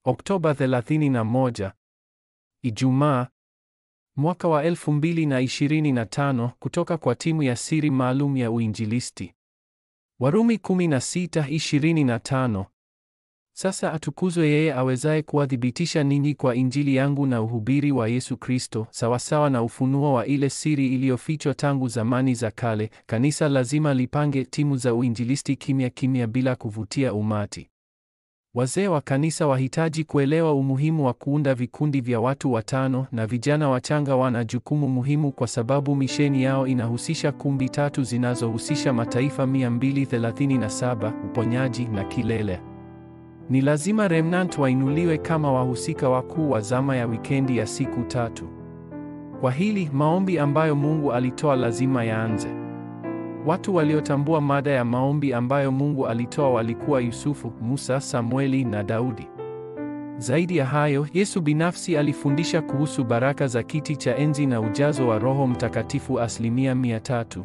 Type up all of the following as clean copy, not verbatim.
Oktoba 31, Ijumaa, mwaka wa 2025, kutoka kwa timu ya siri maalum ya uinjilisti. Warumi 16:25. Sasa atukuzwe yeye awezaye kuwathibitisha ninyi kwa injili yangu na uhubiri wa Yesu Kristo, sawasawa na ufunuo wa ile siri iliyofichwa tangu zamani za kale. Kanisa lazima lipange timu za uinjilisti kimya kimya bila kuvutia umati. Wazee wa kanisa wahitaji kuelewa umuhimu wa kuunda vikundi vya watu watano, na vijana wachanga wana jukumu muhimu kwa sababu misheni yao inahusisha kumbi tatu zinazohusisha mataifa 237, uponyaji na kilele. Ni lazima remnant wainuliwe kama wahusika wakuu wa zama ya wikendi ya siku tatu. Kwa hili, maombi ambayo Mungu alitoa lazima yaanze. Watu waliotambua mada ya maombi ambayo Mungu alitoa walikuwa Yusufu, Musa, Samueli na Daudi. Zaidi ya hayo, Yesu binafsi alifundisha kuhusu baraka za kiti cha enzi na ujazo wa Roho Mtakatifu 300%.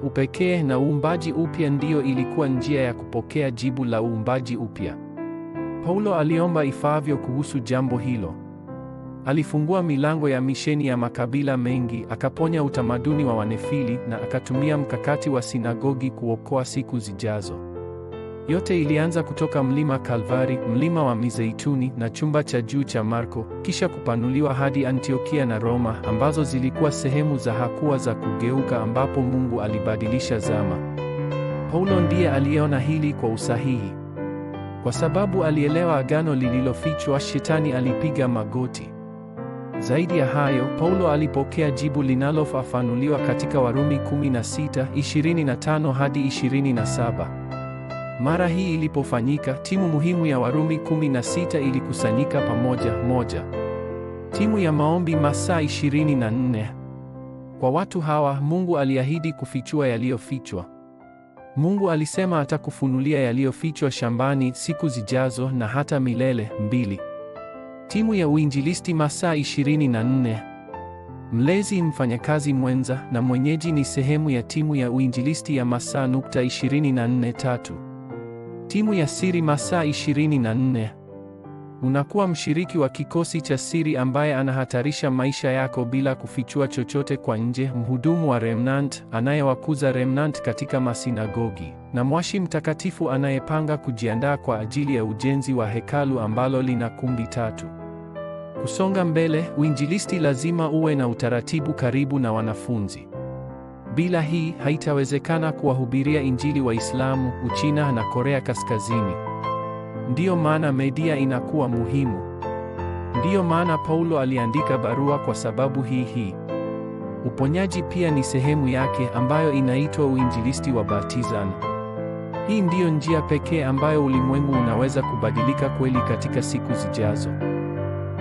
Upekee na uumbaji upya ndiyo ilikuwa njia ya kupokea jibu la uumbaji upya. Paulo aliomba ifaavyo kuhusu jambo hilo. Alifungua milango ya misheni ya makabila mengi, akaponya utamaduni wa Wanefili na akatumia mkakati wa sinagogi kuokoa siku zijazo. Yote ilianza kutoka mlima Kalvari, mlima wa Mizeituni na chumba cha juu cha Marko, kisha kupanuliwa hadi Antiokia na Roma, ambazo zilikuwa sehemu za hatua za kugeuka ambapo Mungu alibadilisha zama. Paulo ndiye aliyeona hili kwa usahihi. Kwa sababu alielewa agano lililofichwa, Shetani alipiga magoti. Zaidi ya hayo, Paulo alipokea jibu linalofafanuliwa katika Warumi 16:25 hadi 27. Mara hii ilipofanyika, timu muhimu ya Warumi 16 ilikusanyika pamoja. Timu ya maombi masaa 24. Kwa watu hawa, Mungu aliahidi kufichua yaliyofichwa. Mungu alisema atakufunulia yaliyofichwa shambani, siku zijazo na hata milele. 2. Timu ya uinjilisti masaa 24. Mlezi, mfanyakazi mwenza na mwenyeji ni sehemu ya timu ya uinjilisti ya masaa 24. Timu ya siri masaa 24. Unakuwa mshiriki wa kikosi cha siri ambaye anahatarisha maisha yako bila kufichua chochote kwa nje, mhudumu wa remnant anayewakuza remnant katika masinagogi, na mwashi mtakatifu anayepanga kujiandaa kwa ajili ya ujenzi wa hekalu ambalo lina kumbi tatu. Kusonga mbele, uinjilisti lazima uwe na utaratibu karibu na wanafunzi. Bila hii, haitawezekana kuwahubiria injili Waislamu, Uchina na Korea Kaskazini. Ndiyo maana media inakuwa muhimu. Ndiyo maana Paulo aliandika barua kwa sababu hii. Uponyaji pia ni sehemu yake ambayo inaitwa uinjilisti wa batizan. Hii ndiyo njia pekee ambayo ulimwengu unaweza kubadilika kweli katika siku zijazo.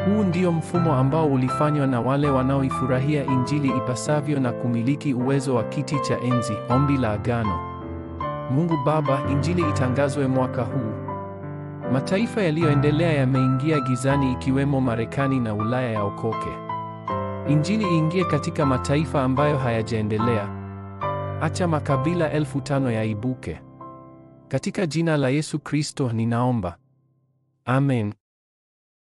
Huu ndio mfumo ambao ulifanywa na wale wanaoifurahia injili ipasavyo na kumiliki uwezo wa kiti cha enzi, ombi la agano. Mungu Baba, injili itangazwe mwaka huu. Mataifa yaliyoendelea yameingia gizani ikiwemo Marekani na Ulaya yaokoke. Injili iingie katika mataifa ambayo hayajaendelea. Acha makabila 5,000 yaibuke. Katika jina la Yesu Kristo ninaomba. Amen.